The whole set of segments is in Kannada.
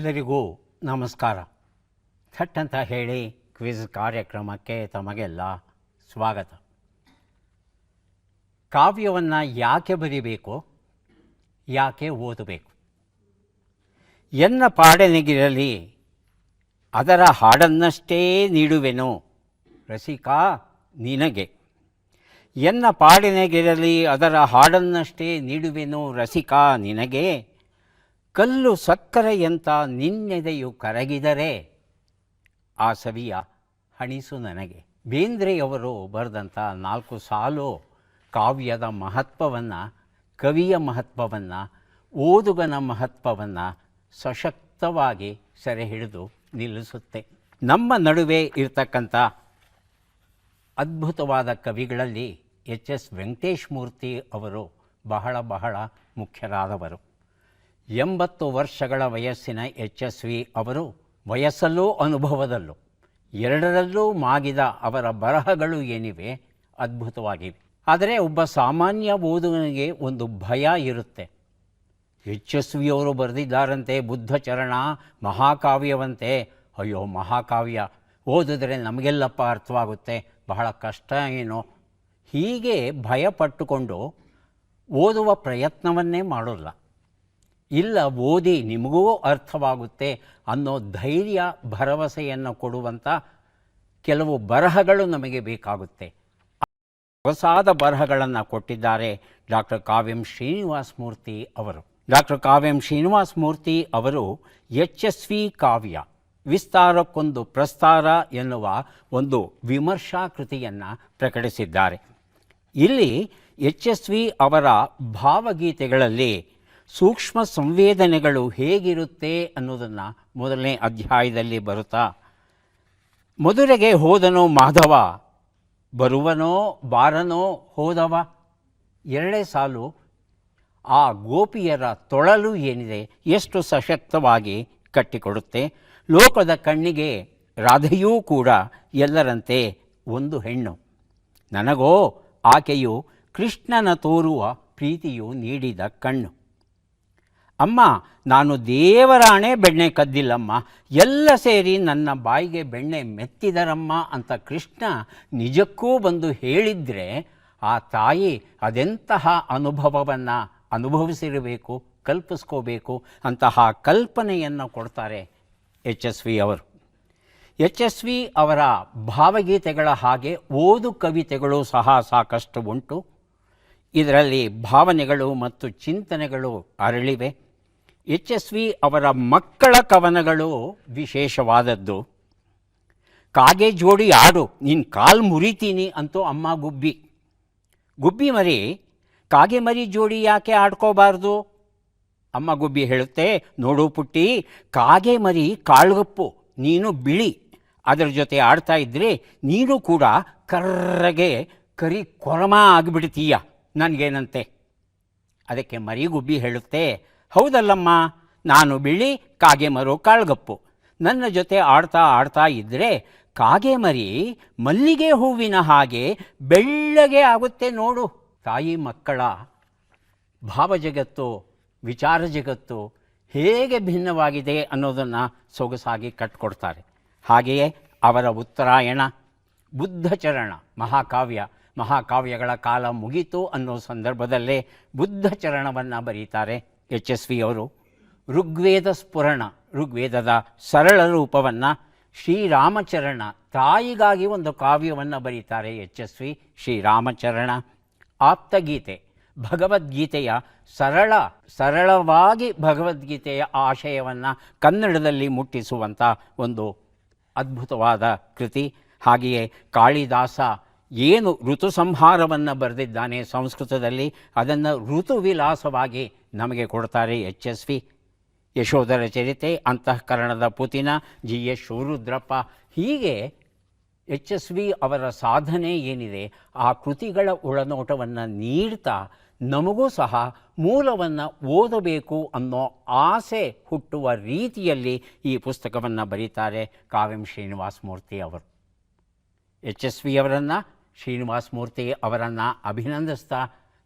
ಎಲ್ಲರಿಗೂ ನಮಸ್ಕಾರ. ಥಟ್ ಅಂತ ಹೇಳಿ ಕ್ವಿಜ್ ಕಾರ್ಯಕ್ರಮಕ್ಕೆ ತಮಗೆಲ್ಲ ಸ್ವಾಗತ. ಕಾವ್ಯವನ್ನು ಯಾಕೆ ಬರಿಬೇಕು, ಯಾಕೆ ಓದಬೇಕು? ಎನ್ನ ಪಾಡನೆಗಿರಲಿ ಅದರ ಹಾಡನ್ನಷ್ಟೇ ನೀಡುವೆನು ರಸಿಕಾ ನಿನಗೆ. ಎನ್ನ ಪಾಡಿನೆಗಿರಲಿ ಅದರ ಹಾಡನ್ನಷ್ಟೇ ನೀಡುವೆನು ರಸಿಕಾ ನಿನಗೆ. ಕಲ್ಲು ಸಕ್ಕರೆಯಂತ ನಿನ್ನೆದೆಯು ಕರಗಿದರೆ ಆ ಸವಿಯ ಹಣಿಸು ನನಗೆ. ಬೇಂದ್ರೆಯವರು ಬರೆದಂಥ 4 ಸಾಲು ಕಾವ್ಯದ ಮಹತ್ವವನ್ನು, ಕವಿಯ ಮಹತ್ವವನ್ನು, ಓದುಗನ ಮಹತ್ವವನ್ನು ಸಶಕ್ತವಾಗಿ ಸೆರೆ ಹಿಡಿದು ನಿಲ್ಲಿಸುತ್ತೆ. ನಮ್ಮ ನಡುವೆ ಇರತಕ್ಕಂಥ ಅದ್ಭುತವಾದ ಕವಿಗಳಲ್ಲಿ ಎಚ್.ಎಸ್. ವೆಂಕಟೇಶ ಮೂರ್ತಿ ಅವರು ಬಹಳ ಮುಖ್ಯರಾದವರು. 80 ವರ್ಷಗಳ ವಯಸ್ಸಿನ ಎಚ್.ಎಸ್.ವಿ. ಅವರು ವಯಸ್ಸಲ್ಲೂ ಅನುಭವದಲ್ಲೂ ಎರಡರಲ್ಲೂ ಮಾಗಿದ ಅವರ ಬರಹಗಳು ಏನಿವೆ ಅದ್ಭುತವಾಗಿವೆ. ಆದರೆ ಒಬ್ಬ ಸಾಮಾನ್ಯ ಓದುಗನಿಗೆ ಒಂದು ಭಯ ಇರುತ್ತೆ. ಎಚ್.ಎಸ್.ವಿ. ಬರೆದಿದ್ದಾರಂತೆ ಬುದ್ಧಚರಣ ಮಹಾಕಾವ್ಯವಂತೆ, ಅಯ್ಯೋ ಮಹಾಕಾವ್ಯ ಓದಿದ್ರೆ ನಮಗೆಲ್ಲಪ್ಪ ಅರ್ಥವಾಗುತ್ತೆ, ಬಹಳ ಕಷ್ಟ ಏನೋ, ಹೀಗೆ ಭಯಪಟ್ಟುಕೊಂಡು ಓದುವ ಪ್ರಯತ್ನವನ್ನೇ ಮಾಡೋಲ್ಲ. ಇಲ್ಲ, ಓದಿ ನಿಮಗೂ ಅರ್ಥವಾಗುತ್ತೆ ಅನ್ನೋ ಧೈರ್ಯ ಭರವಸೆಯನ್ನು ಕೊಡುವಂಥ ಕೆಲವು ಬರಹಗಳು ನಮಗೆ ಬೇಕಾಗುತ್ತೆ. ಹೊಸಾದ ಬರಹಗಳನ್ನು ಕೊಟ್ಟಿದ್ದಾರೆ ಡಾಕ್ಟರ್ ಕಾವ್ಯಂ ಶ್ರೀನಿವಾಸ ಮೂರ್ತಿ ಅವರು. ಡಾಕ್ಟರ್ ಕಾವ್ಯಂ ಶ್ರೀನಿವಾಸ ಮೂರ್ತಿ ಅವರು ಎಚ್.ಎಸ್.ವಿ. ಕಾವ್ಯ ವಿಸ್ತಾರಕ್ಕೊಂದು ಪ್ರಸ್ತಾರ ಎನ್ನುವ ಒಂದು ವಿಮರ್ಶಾ ಕೃತಿಯನ್ನು ಪ್ರಕಟಿಸಿದ್ದಾರೆ. ಇಲ್ಲಿ ಎಚ್.ಎಸ್.ವಿ. ಅವರ ಭಾವಗೀತೆಗಳಲ್ಲಿ ಸೂಕ್ಷ್ಮ ಸಂವೇದನೆಗಳು ಹೇಗಿರುತ್ತೆ ಅನ್ನೋದನ್ನು ಮೊದಲನೇ ಅಧ್ಯಾಯದಲ್ಲಿ ಬರುತ್ತಾ, ಮಧುರೆಗೆ ಹೋದನೋ ಮಾಧವ, ಬರುವನೋ ಬಾರನೋ ಹೋದವ, ಎರಡೇ ಸಾಲು ಆ ಗೋಪಿಯರ ತೊಳಲು ಏನಿದೆ ಎಷ್ಟು ಸಶಕ್ತವಾಗಿ ಕಟ್ಟಿಕೊಡುತ್ತೆ. ಲೋಕದ ಕಣ್ಣಿಗೆ ರಾಧೆಯೂ ಕೂಡ ಎಲ್ಲರಂತೆ ಒಂದು ಹೆಣ್ಣು, ನನಗೋ ಆಕೆಯು ಕೃಷ್ಣನ ತೋರುವ ಪ್ರೀತಿಯು ನೀಡಿದ ಕಣ್ಣು. ಅಮ್ಮ, ನಾನು ದೇವರಾಣೆ ಬೆಣ್ಣೆ ಕದ್ದಿಲ್ಲಮ್ಮ, ಎಲ್ಲ ಸೇರಿ ನನ್ನ ಬಾಯಿಗೆ ಬೆಣ್ಣೆ ಮೆತ್ತಿದರಮ್ಮ ಅಂತ ಕೃಷ್ಣ ನಿಜಕ್ಕೂ ಬಂದು ಹೇಳಿದರೆ ಆ ತಾಯಿ ಅದೆಂತಹ ಅನುಭವವನ್ನು ಅನುಭವಿಸಿರಬೇಕು, ಕಲ್ಪಿಸ್ಕೋಬೇಕು, ಅಂತಹ ಕಲ್ಪನೆಯನ್ನು ಕೊಡ್ತಾರೆ ಎಚ್.ಎಸ್.ವಿ. ಅವರು. ಎಚ್.ಎಸ್.ವಿ. ಅವರ ಭಾವಗೀತೆಗಳ ಹಾಗೆ ಓದು ಕವಿತೆಗಳು ಸಹ ಸಾಕಷ್ಟು ಉಂಟು. ಇದರಲ್ಲಿ ಭಾವನೆಗಳು ಮತ್ತು ಚಿಂತನೆಗಳು ಅರಳಿವೆ. ಎಚ್.ಎಸ್.ವಿ. ಅವರ ಮಕ್ಕಳ ಕವನಗಳು ವಿಶೇಷವಾದದ್ದು. ಕಾಗೆ ಜೋಡಿ ಆಡು, ನಿನ್ನ ಕಾಲು ಮುರಿತೀನಿ ಅಂತೂ ಅಮ್ಮ ಗುಬ್ಬಿ. ಗುಬ್ಬಿ ಮರಿ ಕಾಗೆ ಮರಿ ಜೋಡಿ ಯಾಕೆ ಆಡ್ಕೋಬಾರ್ದು? ಅಮ್ಮ ಗುಬ್ಬಿ ಹೇಳುತ್ತೆ, ನೋಡು ಪುಟ್ಟಿ, ಕಾಗೆ ಮರಿ ಕಾಳ್ಗಪ್ಪು, ನೀನು ಬಿಳಿ, ಅದರ ಜೊತೆ ಆಡ್ತಾ ಇದ್ದರೆ ನೀನು ಕೂಡ ಕರ್ರಗೆ ಕರಿ ಕೊರಮ ಆಗಿಬಿಡ್ತೀಯ, ನನಗೇನಂತೆ. ಅದಕ್ಕೆ ಮರಿ ಗುಬ್ಬಿ ಹೇಳುತ್ತೆ, ಹೌದಲ್ಲಮ್ಮ, ನಾನು ಬಿಳಿ, ಕಾಗೆ ಮರೋ ಕಾಳ್ಗಪ್ಪು, ನನ್ನ ಜೊತೆ ಆಡ್ತಾ ಇದ್ದರೆ ಕಾಗೆ ಮರಿ ಮಲ್ಲಿಗೆ ಹೂವಿನ ಹಾಗೆ ಬೆಳ್ಳಗೆ ಆಗುತ್ತೆ ನೋಡು. ತಾಯಿ ಮಕ್ಕಳ ಭಾವಜಗತ್ತು, ವಿಚಾರ ಜಗತ್ತು ಹೇಗೆ ಭಿನ್ನವಾಗಿದೆ ಅನ್ನೋದನ್ನು ಸೊಗಸಾಗಿ ಕಟ್ಕೊಡ್ತಾರೆ. ಹಾಗೆಯೇ ಅವರ ಉತ್ತರಾಯಣ, ಬುದ್ಧಚರಣ ಮಹಾಕಾವ್ಯಗಳ ಕಾಲ ಮುಗೀತು ಅನ್ನೋ ಸಂದರ್ಭದಲ್ಲೇ ಬುದ್ಧಚರಣವನ್ನು ಬರೀತಾರೆ ಎಚ್.ಎಸ್.ವಿ. ಅವರು. ಋಗ್ವೇದ ಸ್ಫುರಣ, ಋಗ್ವೇದದ ಸರಳ ರೂಪವನ್ನು, ಶ್ರೀರಾಮಚರಣ, ತಾಯಿಗಾಗಿ ಒಂದು ಕಾವ್ಯವನ್ನು ಬರೀತಾರೆ ಎಚ್.ಎಸ್.ವಿ. ಶ್ರೀರಾಮಚರಣ. ಆಪ್ತಗೀತೆ, ಭಗವದ್ಗೀತೆಯ ಸರಳವಾಗಿ ಭಗವದ್ಗೀತೆಯ ಆಶಯವನ್ನು ಕನ್ನಡದಲ್ಲಿ ಮುಟ್ಟಿಸುವಂಥ ಒಂದು ಅದ್ಭುತವಾದ ಕೃತಿ. ಹಾಗೆಯೇ ಕಾಳಿದಾಸ ಏನು ಋತು ಸಂಹಾರವನ್ನು ಬರೆದಿದ್ದಾನೆ ಸಂಸ್ಕೃತದಲ್ಲಿ, ಅದನ್ನು ಋತುವಿಲಾಸವಾಗಿ ನಮಗೆ ಕೊಡ್ತಾರೆ ಎಚ್.ಎಸ್.ವಿ. ಯಶೋಧರ ಚರಿತೆ, ಅಂತಃಕರಣದ ಪುತಿನ, ಜಿ.ಎಸ್. ಶಿವರುದ್ರಪ್ಪ, ಹೀಗೆ ಎಚ್.ಎಸ್.ವಿ. ಅವರ ಸಾಧನೆ ಏನಿದೆ ಆ ಕೃತಿಗಳ ಒಳನೋಟವನ್ನು ನೀಡ್ತಾ ನಮಗೂ ಸಹ ಮೂಲವನ್ನು ಓದಬೇಕು ಅನ್ನೋ ಆಸೆ ಹುಟ್ಟುವ ರೀತಿಯಲ್ಲಿ ಈ ಪುಸ್ತಕವನ್ನು ಬರೀತಾರೆ ಕಾವ್ಯಂ ಶ್ರೀನಿವಾಸ ಮೂರ್ತಿ ಅವರು. ಎಚ್.ಎಸ್.ವಿ. ಅವರನ್ನು, ಶ್ರೀನಿವಾಸ ಮೂರ್ತಿ ಅವರನ್ನು ಅಭಿನಂದಿಸ್ತಾ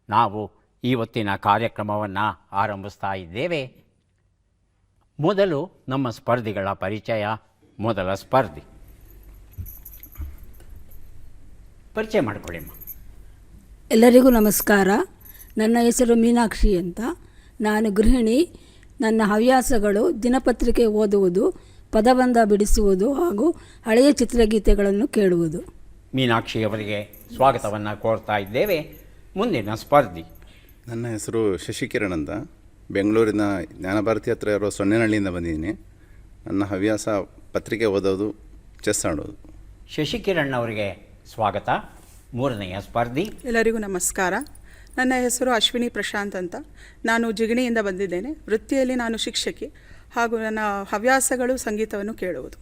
ನಾವು ಇವತ್ತಿನ ಕಾರ್ಯಕ್ರಮವನ್ನು ಆರಂಭಿಸ್ತಾ ಇದ್ದೇವೆ. ಮೊದಲು ನಮ್ಮ ಸ್ಪರ್ಧಿಗಳ ಪರಿಚಯ. ಮೊದಲ ಸ್ಪರ್ಧಿ ಪರಿಚಯ ಮಾಡಿಕೊಳ್ಳಿಮ್ಮ. ಎಲ್ಲರಿಗೂ ನಮಸ್ಕಾರ. ನನ್ನ ಹೆಸರು ಮೀನಾಕ್ಷಿ ಅಂತ. ನಾನು ಗೃಹಿಣಿ. ನನ್ನ ಹವ್ಯಾಸಗಳು ದಿನಪತ್ರಿಕೆ ಓದುವುದು, ಪದಬಂಧ ಬಿಡಿಸುವುದು ಹಾಗೂ ಹಳೆಯ ಚಿತ್ರಗೀತೆಗಳನ್ನು ಕೇಳುವುದು. ಮೀನಾಕ್ಷಿಯವರಿಗೆ ಸ್ವಾಗತವನ್ನು ಕೋರ್ತಾ ಇದ್ದೇವೆ. ಮುಂದಿನ ಸ್ಪರ್ಧಿ. ನನ್ನ ಹೆಸರು ಶಶಿಕಿರಣ್ ಅಂತ. ಬೆಂಗಳೂರಿನ ಜ್ಞಾನಭಾರತಿ ಹತ್ರ ಇರೋ ಸೊನ್ನೆನಹಳ್ಳಿಯಿಂದ ಬಂದಿದ್ದೀನಿ. ನನ್ನ ಹವ್ಯಾಸ ಪತ್ರಿಕೆ ಓದೋದು, ಚೆಸ್ ಆಡೋದು. ಶಶಿಕಿರಣ್ ಅವರಿಗೆ ಸ್ವಾಗತ. ಮೂರನೆಯ ಸ್ಪರ್ಧಿ. ಎಲ್ಲರಿಗೂ ನಮಸ್ಕಾರ. ನನ್ನ ಹೆಸರು ಅಶ್ವಿನಿ ಪ್ರಶಾಂತ್ ಅಂತ. ನಾನು ಜಿಗಣಿಯಿಂದ ಬಂದಿದ್ದೇನೆ. ವೃತ್ತಿಯಲ್ಲಿ ನಾನು ಶಿಕ್ಷಕಿ ಹಾಗೂ ನನ್ನ ಹವ್ಯಾಸಗಳು ಸಂಗೀತವನ್ನು ಕೇಳುವುದು.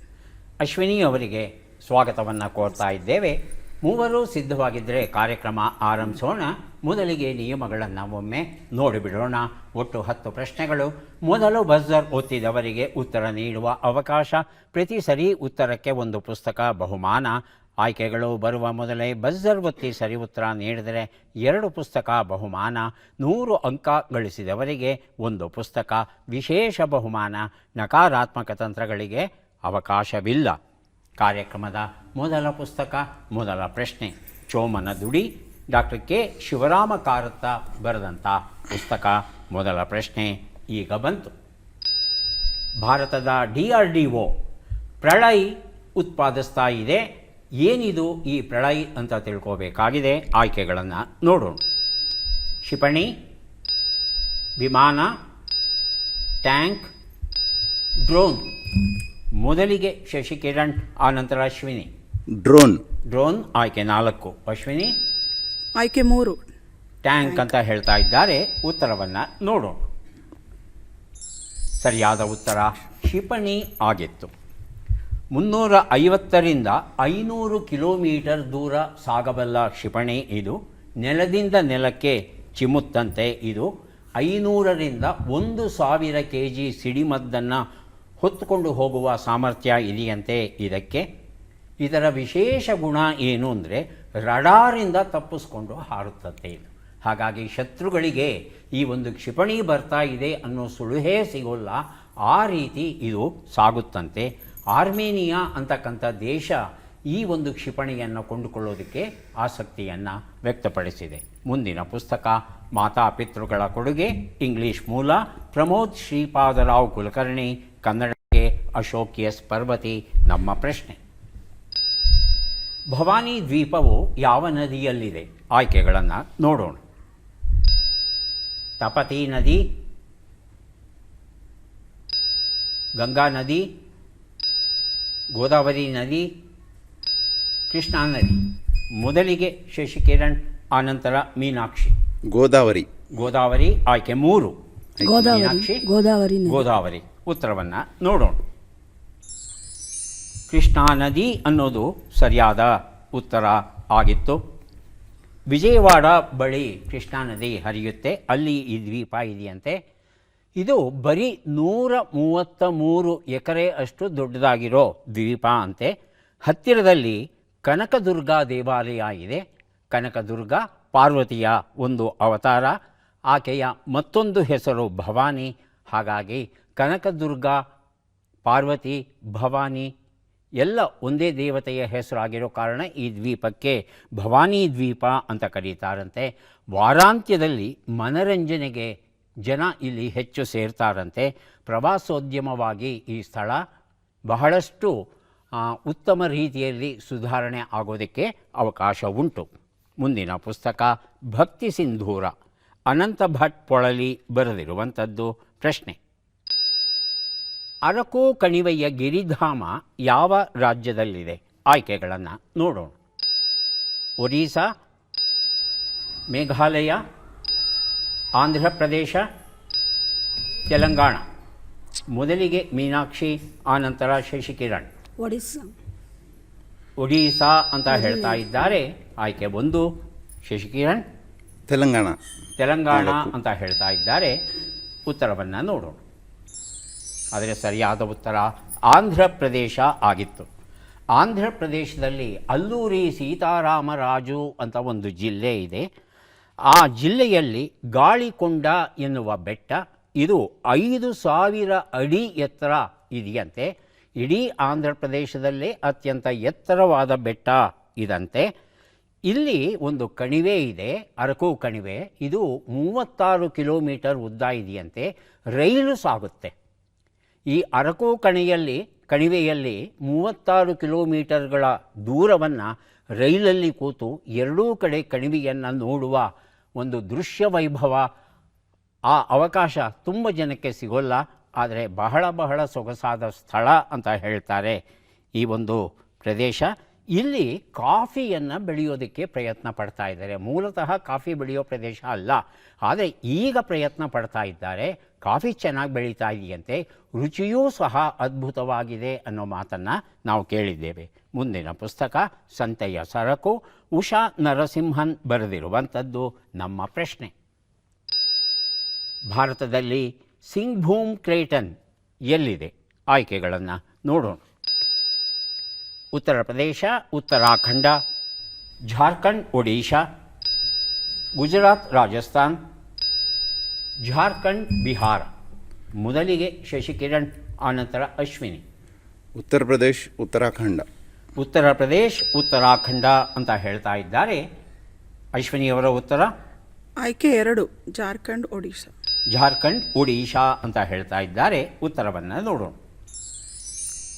ಅಶ್ವಿನಿ ಅವರಿಗೆ ಸ್ವಾಗತವನ್ನು ಕೋರ್ತಾ ಇದ್ದೇವೆ. ಮೂವರು ಸಿದ್ಧವಾಗಿದ್ದರೆ ಕಾರ್ಯಕ್ರಮ ಆರಂಭಿಸೋಣ. ಮೊದಲಿಗೆ ನಿಯಮಗಳನ್ನು ಒಮ್ಮೆ ನೋಡಿಬಿಡೋಣ. ಒಟ್ಟು 10 ಪ್ರಶ್ನೆಗಳು. ಮೊದಲು ಬಜರ್ ಒತ್ತಿದವರಿಗೆ ಉತ್ತರ ನೀಡುವ ಅವಕಾಶ. ಪ್ರತಿ ಸರಿ ಉತ್ತರಕ್ಕೆ ಒಂದು ಪುಸ್ತಕ ಬಹುಮಾನ. ಆಯ್ಕೆಗಳು ಬರುವ ಮೊದಲೇ ಬಜರ್ ಒತ್ತಿ ಸರಿ ಉತ್ತರ ನೀಡಿದರೆ 2 ಪುಸ್ತಕ ಬಹುಮಾನ. 100 ಅಂಕ ಗಳಿಸಿದವರಿಗೆ 1 ಪುಸ್ತಕ. ವಿಶೇಷ ಬಹುಮಾನ. ನಕಾರಾತ್ಮಕ ತಂತ್ರಗಳಿಗೆ ಅವಕಾಶವಿಲ್ಲ. ಕಾರ್ಯಕ್ರಮದ ಮೊದಲ ಪುಸ್ತಕ, ಮೊದಲ ಪ್ರಶ್ನೆ ಚೋಮನ ದುಡಿ, ಡಾಕ್ಟರ್ ಕೆ ಶಿವರಾಮ ಕಾರತ್ತ ಬರೆದಂಥ ಪುಸ್ತಕ. ಮೊದಲ ಪ್ರಶ್ನೆ ಈಗ ಬಂತು. ಭಾರತದ DRDO ಪ್ರಳಯ್ ಉತ್ಪಾದಿಸ್ತಾ ಇದೆ. ಏನಿದು ಈ ಪ್ರಳಯ್ ಅಂತ ತಿಳ್ಕೋಬೇಕಾಗಿದೆ. ಆಯ್ಕೆಗಳನ್ನು ನೋಡೋಣ. ಕ್ಷಿಪಣಿ, ವಿಮಾನ, ಟ್ಯಾಂಕ್, ಡ್ರೋನ್. ಮೊದಲಿಗೆ ಶಶಿಕಿರಣ್, ಆನಂತರ ಅಶ್ವಿನಿ. ಡ್ರೋನ್ ಆಯ್ಕೆ 4. ಅಶ್ವಿನಿ ಆಯ್ಕೆ 3 ಟ್ಯಾಂಕ್ ಅಂತ ಹೇಳ್ತಾ ಇದ್ದಾರೆ. ಉತ್ತರವನ್ನು ನೋಡೋಣ. ಸರಿಯಾದ ಉತ್ತರ ಕ್ಷಿಪಣಿ ಆಗಿತ್ತು. 350ರಿಂದ 500 ಕಿಲೋಮೀಟರ್ ದೂರ ಸಾಗಬಲ್ಲ ಕ್ಷಿಪಣಿ ಇದು. ನೆಲದಿಂದ ನೆಲಕ್ಕೆ ಚಿಮ್ಮುತ್ತಂತೆ ಇದು. 500ರಿಂದ 1000 kg ಸಿಡಿಮದ್ದನ್ನು ಹೊತ್ತುಕೊಂಡು ಹೋಗುವ ಸಾಮರ್ಥ್ಯ ಇದೆಯಂತೆ ಇದಕ್ಕೆ. ಇದರ ವಿಶೇಷ ಗುಣ ಏನು ಅಂದರೆ ರಡಾರಿಂದ ತಪ್ಪಿಸ್ಕೊಂಡು ಹಾರುತ್ತಂತೆ ಇದು. ಹಾಗಾಗಿ ಶತ್ರುಗಳಿಗೆ ಈ ಒಂದು ಕ್ಷಿಪಣಿ ಬರ್ತಾ ಇದೆ ಅನ್ನೋ ಸುಳುಹೇ ಸಿಗೋಲ್ಲ. ಆ ರೀತಿ ಇದು ಸಾಗುತ್ತಂತೆ. ಆರ್ಮೇನಿಯಾ ಅಂತಕ್ಕಂಥ ದೇಶ ಈ ಒಂದು ಕ್ಷಿಪಣಿಯನ್ನು ಕೊಂಡುಕೊಳ್ಳೋದಕ್ಕೆ ಆಸಕ್ತಿಯನ್ನು ವ್ಯಕ್ತಪಡಿಸಿದೆ. ಮುಂದಿನ ಪುಸ್ತಕ ಮಾತಾಪಿತೃಗಳ ಕೊಡುಗೆ, ಇಂಗ್ಲಿಷ್ ಮೂಲ, ಪ್ರಮೋದ್ ಶ್ರೀಪಾದರಾವ್ ಕುಲಕರ್ಣಿ, ಕನ್ನಡಕ್ಕೆ ಅಶೋಕ್ ಎಸ್ ಪರ್ವತಿ. ನಮ್ಮ ಪ್ರಶ್ನೆ, ಭವಾನಿ ದ್ವೀಪವು ಯಾವ ನದಿಯಲ್ಲಿದೆ? ಆಯ್ಕೆಗಳನ್ನು ನೋಡೋಣ. ತಪತಿ ನದಿ, ಗಂಗಾ ನದಿ, ಗೋದಾವರಿ ನದಿ, ಕೃಷ್ಣಾ ನದಿ. ಮೊದಲಿಗೆ ಶಶಿಕಿರಣ್, ಆನಂತರ ಮೀನಾಕ್ಷಿ. ಗೋದಾವರಿ ಆಯ್ಕೆ 3. ಗೋದಾವರಿ ಉತ್ತರವನ್ನು ನೋಡೋಣ. ಕೃಷ್ಣಾ ನದಿ ಅನ್ನೋದು ಸರಿಯಾದ ಉತ್ತರ ಆಗಿತ್ತು. ವಿಜಯವಾಡ ಬಳಿ ಕೃಷ್ಣಾ ನದಿ ಹರಿಯುತ್ತೆ. ಅಲ್ಲಿ ಈ ದ್ವೀಪ ಇದೆಯಂತೆ. ಇದು ಬರೀ 133 ಎಕರೆ ಅಷ್ಟು ದೊಡ್ಡದಾಗಿರೋ ದ್ವೀಪ ಅಂತೆ. ಹತ್ತಿರದಲ್ಲಿ ಕನಕದುರ್ಗ ದೇವಾಲಯ ಇದೆ. ಕನಕದುರ್ಗ ಪಾರ್ವತಿಯ ಒಂದು ಅವತಾರ. ಆಕೆಯ ಮತ್ತೊಂದು ಹೆಸರು ಭವಾನಿ. ಹಾಗಾಗಿ ಕನಕದುರ್ಗ, ಪಾರ್ವತಿ, ಭವಾನಿ ಎಲ್ಲ ಒಂದೇ ದೇವತೆಯ ಹೆಸರಾಗಿರೋ ಕಾರಣ ಈ ದ್ವೀಪಕ್ಕೆ ಭವಾನಿ ದ್ವೀಪ ಅಂತ ಕರೀತಾರಂತೆ. ವಾರಾಂತ್ಯದಲ್ಲಿ ಮನರಂಜನೆಗೆ ಜನ ಇಲ್ಲಿ ಹೆಚ್ಚು ಸೇರ್ತಾರಂತೆ. ಪ್ರವಾಸೋದ್ಯಮವಾಗಿ ಈ ಸ್ಥಳ ಬಹಳಷ್ಟು ಉತ್ತಮ ರೀತಿಯಲ್ಲಿ ಸುಧಾರಣೆ ಆಗೋದಕ್ಕೆ ಅವಕಾಶ ಉಂಟು. ಮುಂದಿನ ಪುಸ್ತಕ ಭಕ್ತಿ ಸಿಂಧೂರ, ಅನಂತ ಭಟ್ ಪೊಳಲಿ ಬರೆದಿರುವಂಥದ್ದು. ಪ್ರಶ್ನೆ, ಅರಕು ಕಣಿವೆಯ ಗಿರಿಧಾಮ ಯಾವ ರಾಜ್ಯದಲ್ಲಿದೆ? ಆಯ್ಕೆಗಳನ್ನು ನೋಡೋಣ. ಒರಿಸ್ಸಾ, ಮೇಘಾಲಯ, ಆಂಧ್ರ ಪ್ರದೇಶ, ತೆಲಂಗಾಣ. ಮೊದಲಿಗೆ ಮೀನಾಕ್ಷಿ, ಆನಂತರ ಶಶಿಕಿರಣ್. ಒಡಿಸ್ಸಾ ಅಂತ ಹೇಳ್ತಾ ಇದ್ದಾರೆ. ಆಯ್ಕೆ 1. ಶಶಿಕಿರಣ್ ತೆಲಂಗಾಣ ಅಂತ ಹೇಳ್ತಾ ಇದ್ದಾರೆ. ಉತ್ತರವನ್ನು ನೋಡೋಣ. ಆದರೆ ಸರಿಯಾದ ಉತ್ತರ ಆಂಧ್ರ ಪ್ರದೇಶ ಆಗಿತ್ತು. ಆಂಧ್ರ ಪ್ರದೇಶದಲ್ಲಿ ಅಲ್ಲೂರಿ ಸೀತಾರಾಮರಾಜು ಅಂತ ಒಂದು ಜಿಲ್ಲೆ ಇದೆ. ಆ ಜಿಲ್ಲೆಯಲ್ಲಿ ಗಾಳಿಕೊಂಡ ಎನ್ನುವ ಬೆಟ್ಟ, ಇದು 5,000 ಅಡಿ ಎತ್ತರ ಇದೆಯಂತೆ. ಇಡೀ ಆಂಧ್ರ ಪ್ರದೇಶದಲ್ಲೇ ಅತ್ಯಂತ ಎತ್ತರವಾದ ಬೆಟ್ಟ ಇದಂತೆ. ಇಲ್ಲಿ ಒಂದು ಕಣಿವೆ ಇದೆ, ಅರಕು ಕಣಿವೆ. ಇದು 36 ಕಿಲೋಮೀಟರ್ ಉದ್ದ ಇದೆಯಂತೆ. ರೈಲು ಸಾಗುತ್ತೆ. ಈ ಅರಕು ಕಣಿವೆಯಲ್ಲಿ 36 ಕಿಲೋಮೀಟರ್ಗಳ ದೂರವನ್ನು ರೈಲಲ್ಲಿ ಕೂತು ಎರಡೂ ಕಡೆ ಕಣಿವೆಯನ್ನು ನೋಡುವ ಒಂದು ದೃಶ್ಯ ವೈಭವ, ಆ ಅವಕಾಶ ತುಂಬ ಜನಕ್ಕೆ ಸಿಗೋಲ್ಲ. ಆದರೆ ಬಹಳ ಬಹಳ ಸೊಗಸಾದ ಸ್ಥಳ ಅಂತ ಹೇಳ್ತಾರೆ ಈ ಒಂದು ಪ್ರದೇಶ. ಇಲ್ಲಿ ಕಾಫಿಯನ್ನು ಬೆಳೆಯೋದಕ್ಕೆ ಪ್ರಯತ್ನ ಪಡ್ತಾ ಇದ್ದಾರೆ. ಮೂಲತಃ ಕಾಫಿ ಬೆಳೆಯೋ ಪ್ರದೇಶ ಅಲ್ಲ, ಆದರೆ ಈಗ ಪ್ರಯತ್ನ ಪಡ್ತಾ ಇದ್ದಾರೆ. ಕಾಫಿ ಚೆನ್ನಾಗಿ ಬೆಳೀತಾ ಇದೆಯಂತೆ, ರುಚಿಯೂ ಸಹ ಅದ್ಭುತವಾಗಿದೆ ಅನ್ನೋ ಮಾತನ್ನು ನಾವು ಕೇಳಿದ್ದೇವೆ. ಮುಂದಿನ ಪುಸ್ತಕ ಸಂತೆಯ ಸರಕು, ಉಷಾ ನರಸಿಂಹನ್ ಬರೆದಿರುವಂಥದ್ದು. ನಮ್ಮ ಪ್ರಶ್ನೆ: ಭಾರತದಲ್ಲಿ ಸಿಂಗ್ಭೂಮ್ ಕ್ರೇಟನ್ ಎಲ್ಲಿದೆ? ಆಯ್ಕೆಗಳನ್ನು ನೋಡೋಣ. ಉತ್ತರ ಪ್ರದೇಶ, ಉತ್ತರಾಖಂಡ, ಜಾರ್ಖಂಡ್, ಒಡಿಶಾ, ಗುಜರಾತ್, ರಾಜಸ್ಥಾನ್, ಜಾರ್ಖಂಡ್, ಬಿಹಾರ. ಮೊದಲಿಗೆ ಶಶಿಕಿರಣ್, ಆನಂತರ ಅಶ್ವಿನಿ. ಉತ್ತರ ಪ್ರದೇಶ್, ಉತ್ತರಾಖಂಡ. ಉತ್ತರ ಪ್ರದೇಶ್, ಉತ್ತರಾಖಂಡ ಅಂತ ಹೇಳ್ತಾ ಇದ್ದಾರೆ. ಅಶ್ವಿನಿಯವರ ಉತ್ತರ ಆಯ್ಕೆ 2, ಜಾರ್ಖಂಡ್, ಒಡಿಶಾ. ಜಾರ್ಖಂಡ್, ಒಡಿಶಾ ಅಂತ ಹೇಳ್ತಾ ಇದ್ದಾರೆ. ಉತ್ತರವನ್ನು ನೋಡೋಣ.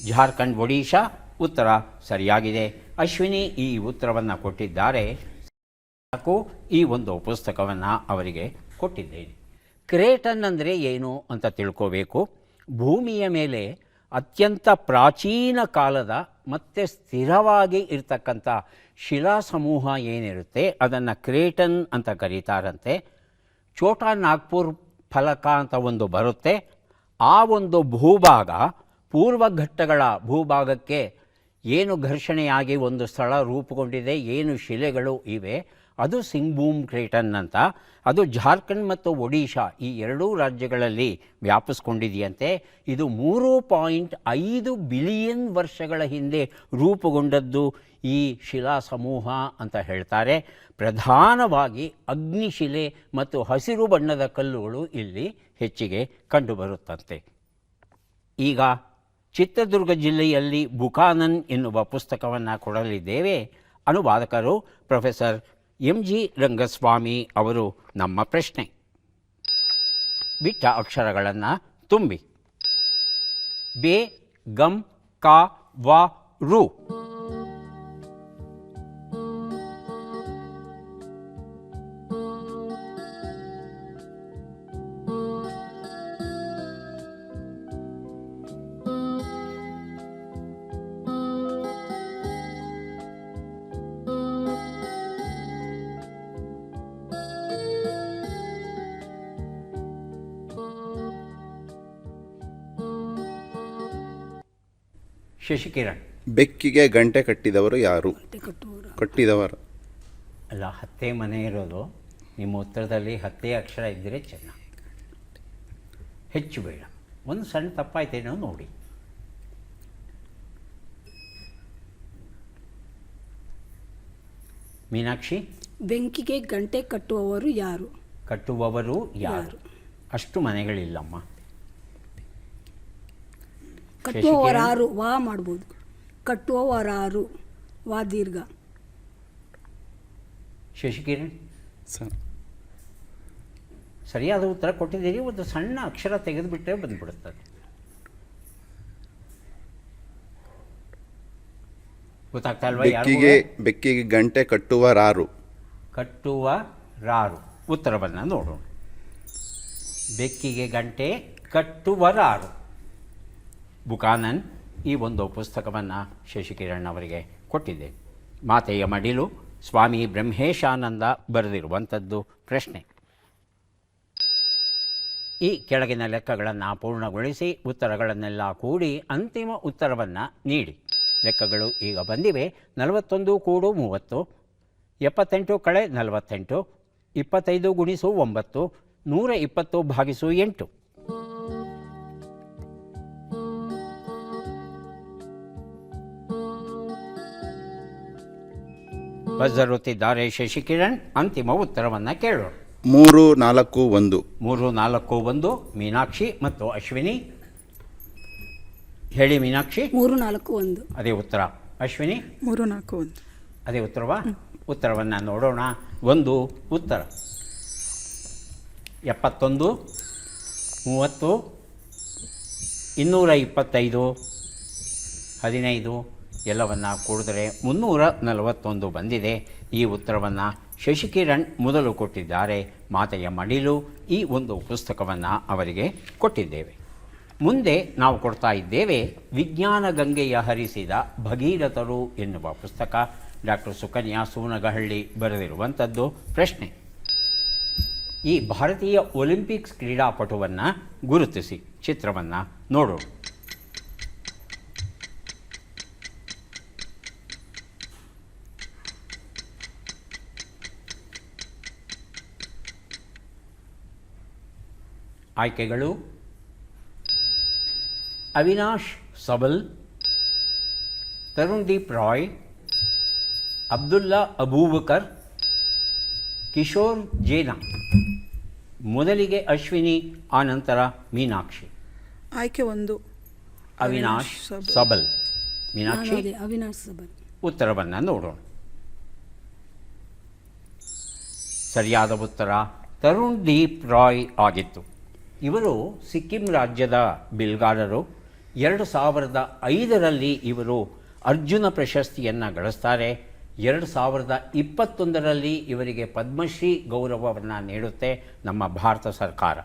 ಜಾರ್ಖಂಡ್, ಒಡಿಶಾ ಉತ್ತರ ಸರಿಯಾಗಿದೆ. ಅಶ್ವಿನಿ ಈ ಉತ್ತರವನ್ನು ಕೊಟ್ಟಿದ್ದಾರೆ. ಈ ಒಂದು ಪುಸ್ತಕವನ್ನು ಅವರಿಗೆ ಕೊಟ್ಟಿದ್ದೇನೆ. ಕ್ರೇಟನ್ ಅಂದರೆ ಏನು ಅಂತ ತಿಳ್ಕೋಬೇಕು. ಭೂಮಿಯ ಮೇಲೆ ಅತ್ಯಂತ ಪ್ರಾಚೀನ ಕಾಲದ ಮತ್ತು ಸ್ಥಿರವಾಗಿ ಇರ್ತಕ್ಕಂಥ ಶಿಲಾ ಸಮೂಹ ಏನಿರುತ್ತೆ ಅದನ್ನು ಕ್ರೇಟನ್ ಅಂತ ಕರೀತಾರಂತೆ. ಛೋಟಾ ನಾಗ್ಪುರ್ ಫಲಕ ಅಂತ ಒಂದು ಬರುತ್ತೆ. ಆ ಒಂದು ಭೂಭಾಗ ಪೂರ್ವಘಟ್ಟಗಳ ಭೂಭಾಗಕ್ಕೆ ಏನು ಘರ್ಷಣೆಯಾಗಿ ಒಂದು ಸ್ಥಳ ರೂಪುಗೊಂಡಿದೆ, ಏನು ಶಿಲೆಗಳು ಇವೆ, ಅದು ಸಿಂಗ್ಭೂಮ್ ಕ್ರೇಟನ್ ಅಂತ. ಅದು ಜಾರ್ಖಂಡ್ ಮತ್ತು ಒಡಿಶಾ ಈ ಎರಡೂ ರಾಜ್ಯಗಳಲ್ಲಿ ವ್ಯಾಪಿಸ್ಕೊಂಡಿದೆಯಂತೆ. ಇದು 3.5 ಬಿಲಿಯನ್ ವರ್ಷಗಳ ಹಿಂದೆ ರೂಪುಗೊಂಡದ್ದು ಈ ಶಿಲಾ ಸಮೂಹ ಅಂತ ಹೇಳ್ತಾರೆ. ಪ್ರಧಾನವಾಗಿ ಅಗ್ನಿಶಿಲೆ ಮತ್ತು ಹಸಿರು ಬಣ್ಣದ ಕಲ್ಲುಗಳು ಇಲ್ಲಿ ಹೆಚ್ಚಿಗೆ ಕಂಡುಬರುತ್ತಂತೆ. ಈಗ ಚಿತ್ರದುರ್ಗ ಜಿಲ್ಲೆಯಲ್ಲಿ ಬುಕಾನನ್ ಎನ್ನುವ ಪುಸ್ತಕವನ್ನು ಕೊಡಲಿದ್ದೇವೆ. ಅನುವಾದಕರು ಪ್ರೊಫೆಸರ್ MG ರಂಗಸ್ವಾಮಿ ಅವರು. ನಮ್ಮ ಪ್ರಶ್ನೆ: ಬಿಟ್ಟ ಅಕ್ಷರಗಳನ್ನು ತುಂಬಿ. ಬೆ, ಗಮ್, ಕಾ, ವ, ರು. ಶಶಿಕಿರಣ್. ಬೆಕ್ಕಿಗೆ ಗಂಟೆ ಕಟ್ಟಿದವರು ಯಾರು? ಕಟ್ಟಿದವರು ಅಲ್ಲ, ಹತ್ತೆ ಮನೆ ಇರೋದು. ನಿಮ್ಮ ಉತ್ತರದಲ್ಲಿ ಹತ್ತೆ ಅಕ್ಷರ ಇದ್ದರೆ ಚೆನ್ನಾಗಿ, ಹೆಚ್ಚು ಬೇಡ. ಒಂದು ಸಣ್ಣ ತಪ್ಪಾಯ್ತೇನೋ ನೋಡಿ. ಮೀನಾಕ್ಷಿ. ಬೆಂಕಿಗೆ ಗಂಟೆ ಕಟ್ಟುವವರು ಯಾರು? ಕಟ್ಟುವವರು ಯಾರು? ಅಷ್ಟು ಮನೆಗಳಿಲ್ಲಮ್ಮ. ಕಟ್ಟುವವರಾರು, ವಾ ಮಾಡ್ಬೋದು. ಕಟ್ಟುವವರಾರು, ವಾ ದೀರ್ಘ. ಶಶಿಕಿರಣ್. ಸರ್, ಸರಿಯಾದ ಉತ್ತರ ಕೊಟ್ಟಿದ್ದೀರಿ. ಒಂದು ಸಣ್ಣ ಅಕ್ಷರ ತೆಗೆದುಬಿಟ್ರೆ ಬಂದ್ಬಿಡುತ್ತದೆ. ಗೊತ್ತಾಗ್ತಾ ಇಲ್ವಾ? ಬೆಕ್ಕಿಗೆ ಗಂಟೆ ಕಟ್ಟುವರಾರು. ಕಟ್ಟುವರಾರು. ಉತ್ತರವನ್ನು ನೋಡೋಣ. ಬೆಕ್ಕಿಗೆ ಗಂಟೆ ಕಟ್ಟುವರಾರು. ಬುಕಾನನ್ ಈ ಒಂದು ಪುಸ್ತಕವನ್ನು ಶಶಿಕಿರಣ್ ಅವರಿಗೆ ಕೊಟ್ಟಿದ್ದೆ. ಮಾತೆಯ ಮಡಿಲು, ಸ್ವಾಮಿ ಬ್ರಹ್ಮೇಶಾನಂದ ಬರೆದಿರುವಂಥದ್ದು. ಪ್ರಶ್ನೆ: ಈ ಕೆಳಗಿನ ಲೆಕ್ಕಗಳನ್ನು ಪೂರ್ಣಗೊಳಿಸಿ ಉತ್ತರಗಳನ್ನೆಲ್ಲ ಕೂಡಿ ಅಂತಿಮ ಉತ್ತರವನ್ನು ನೀಡಿ. ಲೆಕ್ಕಗಳು ಈಗ ಬಂದಿವೆ. 41 ಕೂಡು 30, 78 ಕಳೆ 48, 25 ಗುಣಿಸು 9, 120 ಭಾಗಿಸು 8. ಬಜರುತ್ತಿದ್ದಾರೆ ಶಶಿಕಿರಣ್. ಅಂತಿಮ ಉತ್ತರವನ್ನು ಕೇಳೋಣ. 3-4-1. 3-4-1 ಮೀನಾಕ್ಷಿ ಮತ್ತು ಅಶ್ವಿನಿ. ಹೇಳಿ ಮೀನಾಕ್ಷಿ. 3-4-1. ಅದೇ ಉತ್ತರ. ಅಶ್ವಿನಿ 3-4-1. ಅದೇ ಉತ್ತರವಾ? ಉತ್ತರವನ್ನು ನೋಡೋಣ. ಒಂದು ಉತ್ತರ. 71, 30, 225, 15 ಎಲ್ಲವನ್ನು ಕೂಡಿದ್ರೆ 341 ಬಂದಿದೆ. ಈ ಉತ್ತರವನ್ನು ಶಶಿಕಿರಣ್ ಮೊದಲು ಕೊಟ್ಟಿದ್ದಾರೆ. ಮಾತೆಯ ಮಡಿಲು ಈ ಒಂದು ಪುಸ್ತಕವನ್ನು ಅವರಿಗೆ ಕೊಟ್ಟಿದ್ದೇವೆ. ಮುಂದೆ ನಾವು ಕೊಡ್ತಾ ಇದ್ದೇವೆ ವಿಜ್ಞಾನ ಗಂಗೆಯ ಹರಿಸಿದ ಭಗೀರಥರು ಎನ್ನುವ ಪುಸ್ತಕ. ಡಾಕ್ಟರ್ ಸುಕನ್ಯಾ ಸೂನಗಹಳ್ಳಿ ಬರೆದಿರುವಂಥದ್ದು. ಪ್ರಶ್ನೆ: ಈ ಭಾರತೀಯ ಒಲಿಂಪಿಕ್ಸ್ ಕ್ರೀಡಾಪಟುವನ್ನು ಗುರುತಿಸಿ. ಚಿತ್ರವನ್ನು ನೋಡೋಣ. ಆಯ್ಕೆಗಳು: ಅವಿನಾಶ್ ಸಬಲ್, ತರುಣ್ದೀಪ್ ರಾಯ್, ಅಬ್ದುಲ್ಲಾ ಅಬೂಬಕರ್, ಕಿಶೋರ್ ಜೇನಾ. ಮೊದಲಿಗೆ ಅಶ್ವಿನಿ, ಆನಂತರ ಮೀನಾಕ್ಷಿ. ಆಯ್ಕೆ 1 ಅವಿನಾಶ್ ಸಬಲ್. ಮೀನಾಕ್ಷಿ ಅವಿನಾಶ್ ಸಬಲ್. ಉತ್ತರವನ್ನು ನೋಡೋಣ. ಸರಿಯಾದ ಉತ್ತರ ತರುಣ್ದೀಪ್ ರಾಯ್ ಆಗಿತ್ತು. ಇವರು ಸಿಕ್ಕಿಂ ರಾಜ್ಯದ ಬಿಲ್ಗಾರರು. 2005ರಲ್ಲಿ ಇವರು ಅರ್ಜುನ ಪ್ರಶಸ್ತಿಯನ್ನು ಗಳಿಸ್ತಾರೆ. 2021ರಲ್ಲಿ ಇವರಿಗೆ ಪದ್ಮಶ್ರೀ ಗೌರವವನ್ನು ನೀಡುತ್ತೆ ನಮ್ಮ ಭಾರತ ಸರ್ಕಾರ.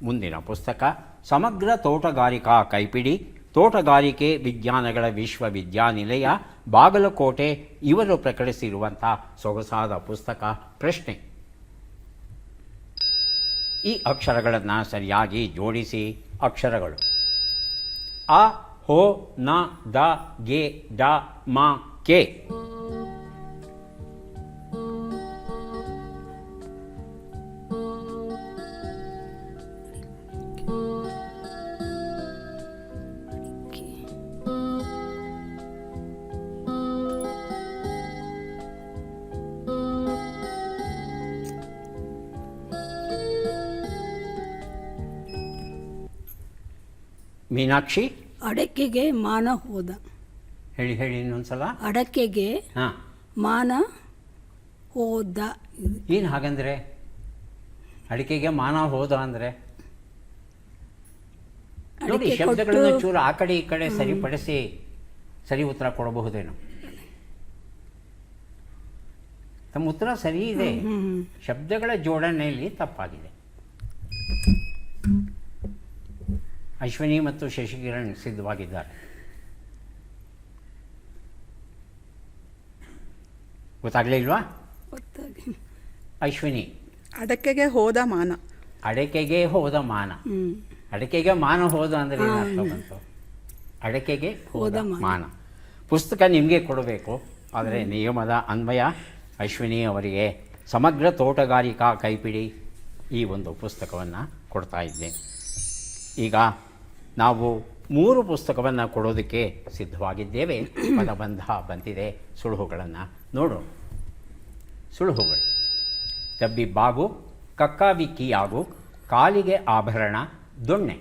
ಮುಂದಿನ ಪುಸ್ತಕ ಸಮಗ್ರ ತೋಟಗಾರಿಕಾ ಕೈಪಿಡಿ, ತೋಟಗಾರಿಕೆ ವಿಜ್ಞಾನಗಳ ವಿಶ್ವವಿದ್ಯಾನಿಲಯ, ಬಾಗಲಕೋಟೆ ಇವರು ಪ್ರಕಟಿಸಿರುವಂಥ ಸೊಗಸಾದ ಪುಸ್ತಕ. ಪ್ರಶ್ನೆ: ಈ ಅಕ್ಷರಗಳನ್ನು ಸರಿಯಾಗಿ ಜೋಡಿಸಿ. ಅಕ್ಷರಗಳು: ಅ, ಹೋ, ನ, ದ, ಗೆ, ಡ, ಮ, ಕೆ. ಮೀನಾಕ್ಷಿ ಅಡಕೆಗೆ ಮಾನ ಹೋದ. ಹೇಳಿ ಹೇಳಿ ಇನ್ನೊಂದ್ಸಲ. ಅಡಕೆಗೆ ಹಾಂ, ಮಾನ ಹೋದ. ಏನು ಹಾಗಂದ್ರೆ? ಅಡಿಕೆಗೆ ಮಾನ ಹೋದ ಅಂದರೆ ನೋಡಿ, ಅಡಿಕೆ ಶಬ್ದಗಳನ್ನು ಕೊಟ್ಟು- ಚೂರು ಆ ಕಡೆ ಈ ಕಡೆ ಸರಿಪಡಿಸಿ ಸರಿ ಉತ್ತರ ಕೊಡಬಹುದೇನು? ತಮ್ಮ ಉತ್ತರ ಸರಿ ಇದೆ, ಶಬ್ದಗಳ ಜೋಡಣೆಯಲ್ಲಿ ತಪ್ಪಾಗಿದೆ. ಅಶ್ವಿನಿ ಮತ್ತು ಶಶಿಕಿರಣ್ ಸಿದ್ಧವಾಗಿದ್ದಾರೆ. ಗೊತ್ತಾಗಲಿಲ್ವಾ? ಗೊತ್ತಾಗಿ. ಅಶ್ವಿನಿ ಅಡಕೆಗೆ ಹೋದ ಮಾನ. ಅಡಕೆಗೆ ಹೋದ ಮಾನ. ಅಡಕೆಗೆ ಮಾನ ಹೋದ ಅಂದರೆ ಏನು ಅರ್ಥ ಬಂತು? ಅಡಕೆಗೆ ಹೋದ ಮಾನ. ಪುಸ್ತಕ ನಿಮಗೆ ಕೊಡಬೇಕು, ಆದರೆ ನಿಯಮದ ಅನ್ವಯ ಅಶ್ವಿನಿ ಅವರಿಗೆ ಸಮಗ್ರ ತೋಟಗಾರಿಕಾ ಕೈಪಿಡಿ ಈ ಒಂದು ಪುಸ್ತಕವನ್ನು ಕೊಡ್ತಾ ಇದ್ದೇನೆ. ಈಗ ನಾವು 3 ಪುಸ್ತಕವನ್ನು ಕೊಡೋದಕ್ಕೆ ಸಿದ್ಧವಾಗಿದ್ದೇವೆ. ಪದಬಂಧ ಬಂದಿದೆ. ಸುಳುಹುಗಳನ್ನು ನೋಡೋಣ. ಸುಳುಹುಗಳು: ತಬ್ಬಿಬ್ಬಾಗು, ಕಕ್ಕಾಬಿಕ್ಕಿಯಾಗು, ಕಾಲಿಗೆ ಆಭರಣ, ದೊಣ್ಣೆ.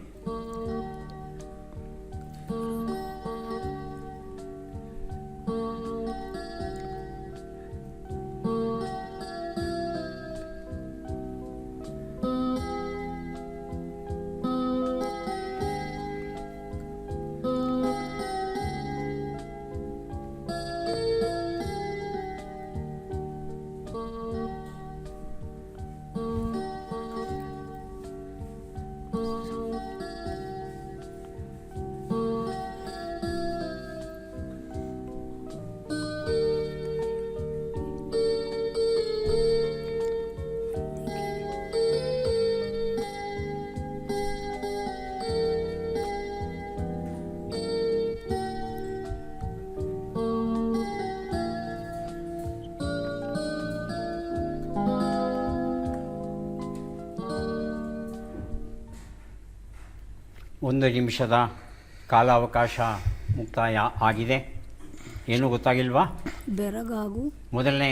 ಒಂದು ನಿಮಿಷದ ಕಾಲಾವಕಾಶ ಮುಕ್ತಾಯ ಆಗಿದೆ. ಏನು ಗೊತ್ತಾಗಿಲ್ವಾ? ಬೆರಗಾಗು. ಮೊದಲನೇ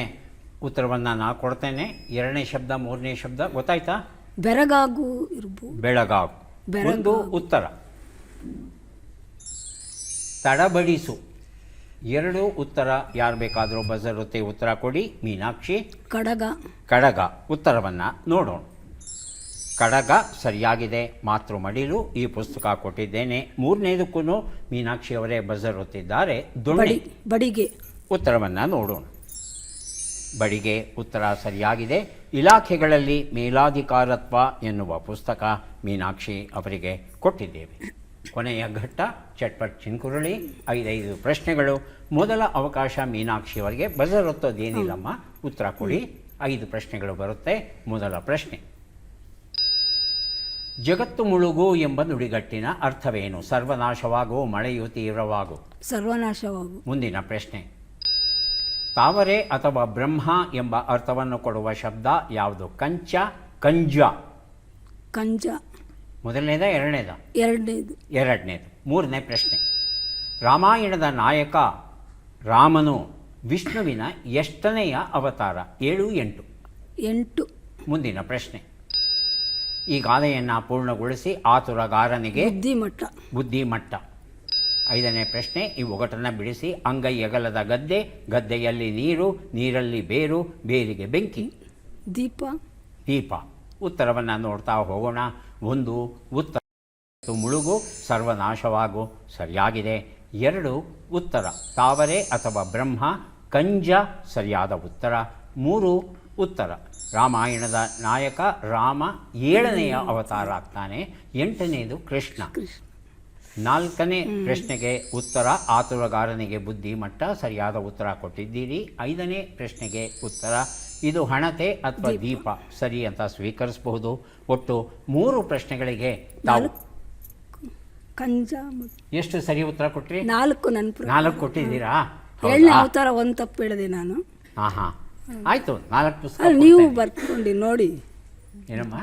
ಉತ್ತರವನ್ನು ನಾನು ಕೊಡ್ತೇನೆ. ಎರಡನೇ ಶಬ್ದ, ಮೂರನೇ ಶಬ್ದ ಗೊತ್ತಾಯ್ತಾ? ಬೆರಗಾಗು ಇರ್ಬೋದು. ಬೆಳಗಾಗು ಒಂದು ಉತ್ತರ. ತಡಬಡಿಸು ಎರಡು ಉತ್ತರ. ಯಾರು ಬೇಕಾದರೂ ಬಜರುತ್ತೆ ಉತ್ತರ ಕೊಡಿ. ಮೀನಾಕ್ಷಿ. ಕಡಗ. ಕಡಗ ಉತ್ತರವನ್ನು ನೋಡೋಣ. ಕಡಗ ಸರಿಯಾಗಿದೆ. ಮಾತೃ ಮಡಿಲು ಈ ಪುಸ್ತಕ ಕೊಟ್ಟಿದ್ದೇನೆ. ಮೂರನೇದಕ್ಕೂ ಮೀನಾಕ್ಷಿ ಅವರೇ ಬಜರ್ ಒತ್ತಿದ್ದಾರೆ. ದೊಣ್ಣೆ ಬಡಿಗೆ ಉತ್ತರವನ್ನು ನೋಡೋಣ. ಬಡಿಗೆ ಉತ್ತರ ಸರಿಯಾಗಿದೆ. ಇಲಾಖೆಗಳಲ್ಲಿ ಮೇಲಾಧಿಕಾರತ್ವ ಎನ್ನುವ ಪುಸ್ತಕ ಮೀನಾಕ್ಷಿ ಅವರಿಗೆ ಕೊಟ್ಟಿದ್ದೇವೆ. ಕೊನೆಯ ಘಟ್ಟ ಚಟ್ಪಟ್ ಚಿನ್ಕುರಳಿ. 5 ಪ್ರಶ್ನೆಗಳು. ಮೊದಲ ಅವಕಾಶ ಮೀನಾಕ್ಷಿ ಅವರಿಗೆ. ಬಜರ್ ಒತ್ತೋದೇನಿಲ್ಲಮ್ಮ, ಉತ್ತರ ಕೊಡಿ. 5 ಪ್ರಶ್ನೆಗಳು ಬರುತ್ತೆ. ಮೊದಲ ಪ್ರಶ್ನೆ, ಜಗತ್ತು ಮುಳುಗು ಎಂಬ ನುಡಿಗಟ್ಟಿನ ಅರ್ಥವೇನು? ಸರ್ವನಾಶವಾಗು, ಮಳೆಯು ತೀವ್ರವಾಗು. ಸರ್ವನಾಶವಾಗು. ಮುಂದಿನ ಪ್ರಶ್ನೆ, ತಾವರೆ ಅಥವಾ ಬ್ರಹ್ಮ ಎಂಬ ಅರ್ಥವನ್ನು ಕೊಡುವ ಶಬ್ದ ಯಾವುದು? ಕಂಚ, ಕಂಜ. ಕಂಜ. ಮೊದಲನೇದ ಎರಡನೇದ? ಎರಡನೇದು. ಎರಡನೇದು. ಮೂರನೇ ಪ್ರಶ್ನೆ, ರಾಮಾಯಣದ ನಾಯಕ ರಾಮನು ವಿಷ್ಣುವಿನ ಎಷ್ಟನೆಯ ಅವತಾರ? 7, 8. 8. ಮುಂದಿನ ಪ್ರಶ್ನೆ, ಈ ಗಾದೆಯನ್ನು ಪೂರ್ಣಗೊಳಿಸಿ ಆತುರಗಾರನಿಗೆ ಬುದ್ಧಿಮಟ್ಟ. ಬುದ್ಧಿಮಟ್ಟ. 5ನೇ ಪ್ರಶ್ನೆ, ಈ ಒಗಟನ್ನು ಬಿಡಿಸಿ. ಅಂಗೈ ಅಗಲದ ಗದ್ದೆ, ಗದ್ದೆಯಲ್ಲಿ ನೀರು, ನೀರಲ್ಲಿ ಬೇರು, ಬೇರಿಗೆ ಬೆಂಕಿ. ದೀಪ. ದೀಪ. ಉತ್ತರವನ್ನು ನೋಡ್ತಾ ಹೋಗೋಣ. 1 ಉತ್ತರ, ಮುಳುಗು, ಸರ್ವನಾಶವಾಗು ಸರಿಯಾಗಿದೆ. 2 ಉತ್ತರ, ತಾವರೆ ಅಥವಾ ಬ್ರಹ್ಮ, ಕಂಜ ಸರಿಯಾದ ಉತ್ತರ. 3 ಉತ್ತರ, ರಾಮಾಯಣದ ನಾಯಕ ರಾಮ 7ನೆಯ ಅವತಾರ ಆಗ್ತಾನೆ. 8ನೇದು ಕೃಷ್ಣ. 4ನೇ ಪ್ರಶ್ನೆಗೆ ಉತ್ತರ, ಆತುರಗಾರನಿಗೆ ಬುದ್ಧಿ ಮಟ್ಟ ಸರಿಯಾದ ಉತ್ತರ ಕೊಟ್ಟಿದ್ದೀರಿ. 5ನೇ ಪ್ರಶ್ನೆಗೆ ಉತ್ತರ, ಇದು ಹಣತೆ ಅಥವಾ ದೀಪ ಸರಿ ಅಂತ ಸ್ವೀಕರಿಸಬಹುದು. ಒಟ್ಟು 3 ಪ್ರಶ್ನೆಗಳಿಗೆ ತಾವು ಕಂಜ. ಎಷ್ಟು ಸರಿ ಉತ್ತರ ಕೊಟ್ರಿ? 4 ನನ್ನ 4 ಕೊಟ್ಟಿದ್ದೀರಾ? 7ನೇ ಅವತಾರ ಒಂದು ತಪ್ಪು ಹೇಳಿದೆ ನಾನು. ಹಾಂ ಆಯಿತು. 4 ಪುಸ್ತಕ ನೀವು ಬರ್ಕೊಂಡು ನೋಡಿ. ಏನಮ್ಮ?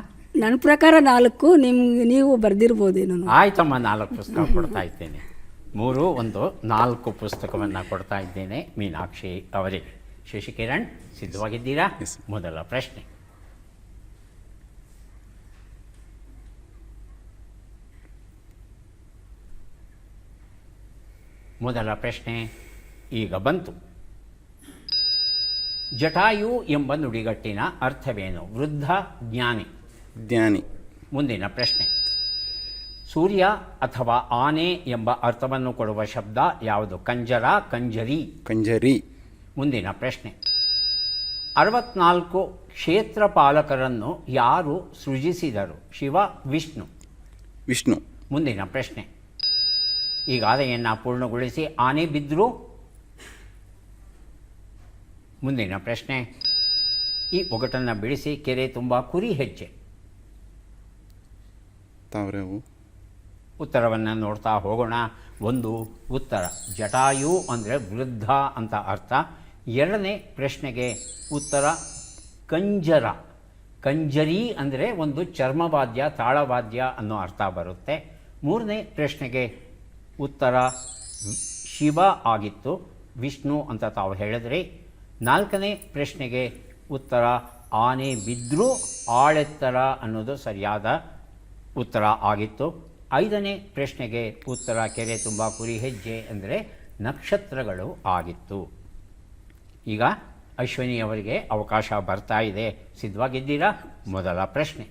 ನನ್ನ ಪ್ರಕಾರ 4, ನಿಮ್ಗೆ ನೀವು ಬರ್ದಿರ್ಬೋದೇನೋ. ಆಯ್ತಮ್ಮ, 4 ಪುಸ್ತಕ ಕೊಡ್ತಾ ಇದ್ದೇನೆ. 3, 1, 4 ಪುಸ್ತಕವನ್ನು ಕೊಡ್ತಾ ಇದ್ದೇನೆ ಮೀನಾಕ್ಷಿ ಅವರಿಗೆ. ಶಶಿಕಿರಣ್ ಸಿದ್ಧವಾಗಿದ್ದೀರಾ? ಮೊದಲ ಪ್ರಶ್ನೆ, ಈಗ ಬಂತು. ಜಟಾಯು ಎಂಬ ನುಡಿಗಟ್ಟಿನ ಅರ್ಥವೇನು? ವೃದ್ಧ, ಜ್ಞಾನಿ. ಜ್ಞಾನಿ. ಮುಂದಿನ ಪ್ರಶ್ನೆ, ಸೂರ್ಯ ಅಥವಾ ಆನೆ ಎಂಬ ಅರ್ಥವನ್ನು ಕೊಡುವ ಶಬ್ದ ಯಾವುದು? ಕಂಜರ, ಕಂಜರಿ. ಕಂಜರಿ. ಮುಂದಿನ ಪ್ರಶ್ನೆ, 64 ಕ್ಷೇತ್ರಪಾಲಕರನ್ನು ಯಾರು ಸೃಜಿಸಿದರು? ಶಿವ, ವಿಷ್ಣು. ವಿಷ್ಣು. ಮುಂದಿನ ಪ್ರಶ್ನೆ, ಈ ಗಾದೆಯನ್ನು ಪೂರ್ಣಗೊಳಿಸಿ. ಆನೆ ಬಿದ್ದರು. ಮುಂದಿನ ಪ್ರಶ್ನೆ, ಈ ಒಗಟನ್ನು ಬಿಡಿಸಿ. ಕೆರೆ ತುಂಬ ಕುರಿ ಹೆಜ್ಜೆ. ತಾವರೆವು. ಉತ್ತರವನ್ನು ನೋಡ್ತಾ ಹೋಗೋಣ. 1 ಉತ್ತರ, ಜಟಾಯು ಅಂದರೆ ವೃದ್ಧ ಅಂತ ಅರ್ಥ. 2ನೇ ಪ್ರಶ್ನೆಗೆ ಉತ್ತರ, ಕಂಜರ. ಕಂಜರಿ ಅಂದರೆ ಒಂದು ಚರ್ಮವಾದ್ಯ, ತಾಳವಾದ್ಯ ಅನ್ನೋ ಅರ್ಥ ಬರುತ್ತೆ. 3ನೇ ಪ್ರಶ್ನೆಗೆ ಉತ್ತರ ಶಿವ ಆಗಿತ್ತು, ವಿಷ್ಣು ಅಂತ ತಾವು ಹೇಳಿದ್ರಿ. 4ನೇ ಪ್ರಶ್ನೆಗೆ ಉತ್ತರ ಆನೆ ಬಿದ್ದರೂ ಆಳೆತ್ತರ ಅನ್ನೋದು ಸರಿಯಾದ ಉತ್ತರ ಆಗಿತ್ತು. 5ನೇ ಪ್ರಶ್ನೆಗೆ ಉತ್ತರ ಕೆರೆ ತುಂಬ ಕುರಿ ಹೆಜ್ಜೆ ಅಂದರೆ ನಕ್ಷತ್ರಗಳು ಆಗಿತ್ತು. ಈಗ ಅಶ್ವಿನಿ ಅವರಿಗೆ ಅವಕಾಶ ಬರ್ತಾ ಇದೆ. ಸಿದ್ಧವಾಗಿದ್ದೀರಾ? ಮೊದಲ ಪ್ರಶ್ನೆ,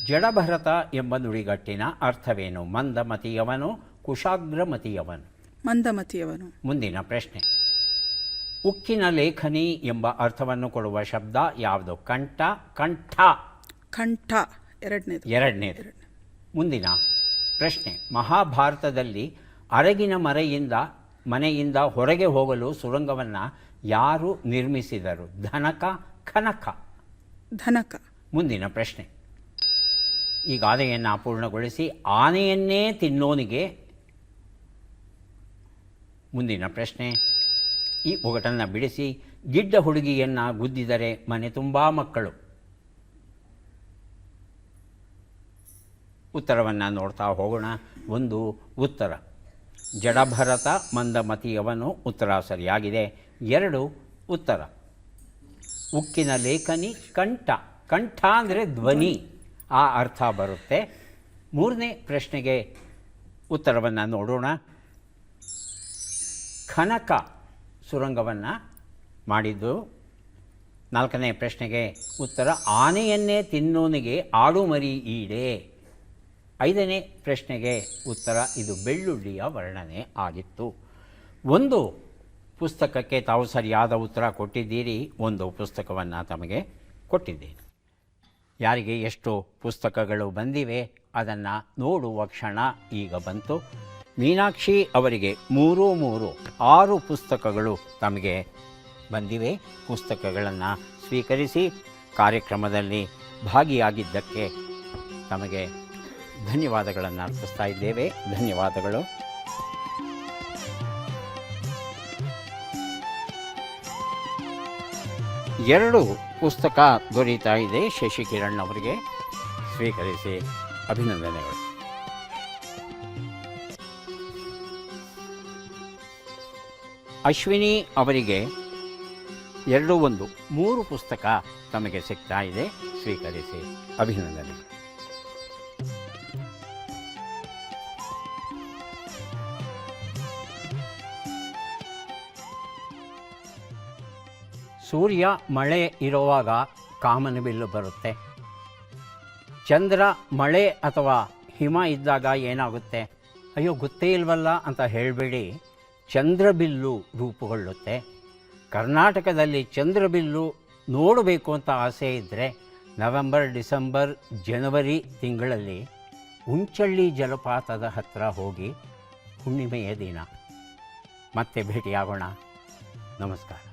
ಜಡಭರತ ಎಂಬ ನುಡಿಗಟ್ಟಿನ ಅರ್ಥವೇನು? ಮಂದಮತಿಯವನು, ಕುಶಾಗ್ರಮತಿಯವನು. ಮಂದಮತಿಯವನು. ಮುಂದಿನ ಪ್ರಶ್ನೆ, ಉಕ್ಕಿನ ಲೇಖನಿ ಎಂಬ ಅರ್ಥವನ್ನು ಕೊಡುವ ಶಬ್ದ ಯಾವುದು? ಕಂಠ, ಕಂಠ. ಕಂಠ. ಎರಡನೇದು. ಮುಂದಿನ ಪ್ರಶ್ನೆ, ಮಹಾಭಾರತದಲ್ಲಿ ಅರಗಿನ ಮನೆಯಿಂದ ಹೊರಗೆ ಹೋಗಲು ಸುರಂಗವನ್ನು ಯಾರು ನಿರ್ಮಿಸಿದರು? ಧನಕ, ಕನಕ. ಧನಕ. ಮುಂದಿನ ಪ್ರಶ್ನೆ, ಈ ಗಾದೆಯನ್ನು ಪೂರ್ಣಗೊಳಿಸಿ. ಆನೆಯನ್ನೇ ತಿನ್ನೋನಿಗೆ. ಮುಂದಿನ ಪ್ರಶ್ನೆ, ಈ ಒಗಟನ್ನು ಬಿಡಿಸಿ. ಗಿಡ್ಡ ಹುಡುಗಿಯನ್ನು ಗುದ್ದಿದರೆ ಮನೆ ತುಂಬ ಮಕ್ಕಳು. ಉತ್ತರವನ್ನು ನೋಡ್ತಾ ಹೋಗೋಣ. ಒಂದು ಉತ್ತರ ಜಡಭರತ ಮಂದಮತಿಯವನು, ಉತ್ತರ ಸರಿಯಾಗಿದೆ. 2 ಉತ್ತರ ಉಕ್ಕಿನ ಲೇಖನಿ ಕಂಠ. ಕಂಠ ಅಂದರೆ ಧ್ವನಿ, ಆ ಅರ್ಥ ಬರುತ್ತೆ. 3ನೇ ಪ್ರಶ್ನೆಗೆ ಉತ್ತರವನ್ನು ನೋಡೋಣ. ಖನಕ ಸುರಂಗವನ್ನು ಮಾಡಿದ್ದು. 4ನೇ ಪ್ರಶ್ನೆಗೆ ಉತ್ತರ ಆನೆಯನ್ನೇ ತಿನ್ನೋನಿಗೆ ಆಡು ಮರಿ ಈಡೆ. 5ನೇ ಪ್ರಶ್ನೆಗೆ ಉತ್ತರ ಇದು ಬೆಳ್ಳುಳ್ಳಿಯ ವರ್ಣನೆ ಆಗಿತ್ತು. ಒಂದು ಪುಸ್ತಕಕ್ಕೆ ತಾವು ಸರಿಯಾದ ಉತ್ತರ ಕೊಟ್ಟಿದ್ದೀರಿ, ಒಂದು ಪುಸ್ತಕವನ್ನು ತಮಗೆ ಕೊಟ್ಟಿದ್ದೇನೆ. ಯಾರಿಗೆ ಎಷ್ಟು ಪುಸ್ತಕಗಳು ಬಂದಿವೆ ಅದನ್ನು ನೋಡುವ ಕ್ಷಣ ಈಗ ಬಂತು. ಮೀನಾಕ್ಷಿ ಅವರಿಗೆ 6 ಪುಸ್ತಕಗಳು ತಮಗೆ ಬಂದಿವೆ. ಪುಸ್ತಕಗಳನ್ನು ಸ್ವೀಕರಿಸಿ ಕಾರ್ಯಕ್ರಮದಲ್ಲಿ ಭಾಗಿಯಾಗಿದ್ದಕ್ಕೆ ತಮಗೆ ಧನ್ಯವಾದಗಳನ್ನು ಅರ್ಪಿಸ್ತಾ ಇದ್ದೇವೆ. ಧನ್ಯವಾದಗಳು. ಎರಡು ಪುಸ್ತಕ ದೊರೀತಾ ಇದೆ ಶಶಿಕಿರಣ್ ಅವರಿಗೆ, ಸ್ವೀಕರಿಸಿ ಅಭಿನಂದನೆಗಳು. ಅಶ್ವಿನಿ ಅವರಿಗೆ 3 ಪುಸ್ತಕ ತಮಗೆ ಸಿಗ್ತಾ ಇದೆ, ಸ್ವೀಕರಿಸಿ ಅಭಿನಂದನೆಗಳು. ಸೂರ್ಯ ಮಳೆ ಇರುವಾಗ ಕಾಮನಬಿಲ್ಲು ಬರುತ್ತೆ. ಚಂದ್ರ ಮಳೆ ಅಥವಾ ಹಿಮ ಇದ್ದಾಗ ಏನಾಗುತ್ತೆ? ಅಯ್ಯೋ ಗೊತ್ತೇ ಇಲ್ವಲ್ಲ ಅಂತ ಹೇಳಬೇಡಿ, ಚಂದ್ರಬಿಲ್ಲು ರೂಪುಗೊಳ್ಳುತ್ತೆ. ಕರ್ನಾಟಕದಲ್ಲಿ ಚಂದ್ರಬಿಲ್ಲು ನೋಡಬೇಕು ಅಂತ ಆಸೆ ಇದ್ದರೆ ನವೆಂಬರ್, ಡಿಸೆಂಬರ್, ಜನವರಿ ತಿಂಗಳಲ್ಲಿ ಉಂಚಳ್ಳಿ ಜಲಪಾತದ ಹತ್ತಿರ ಹೋಗಿ ಹುಣ್ಣಿಮೆಯ ದಿನ ಮತ್ತೆ ಭೇಟಿಯಾಗೋಣ. ನಮಸ್ಕಾರ.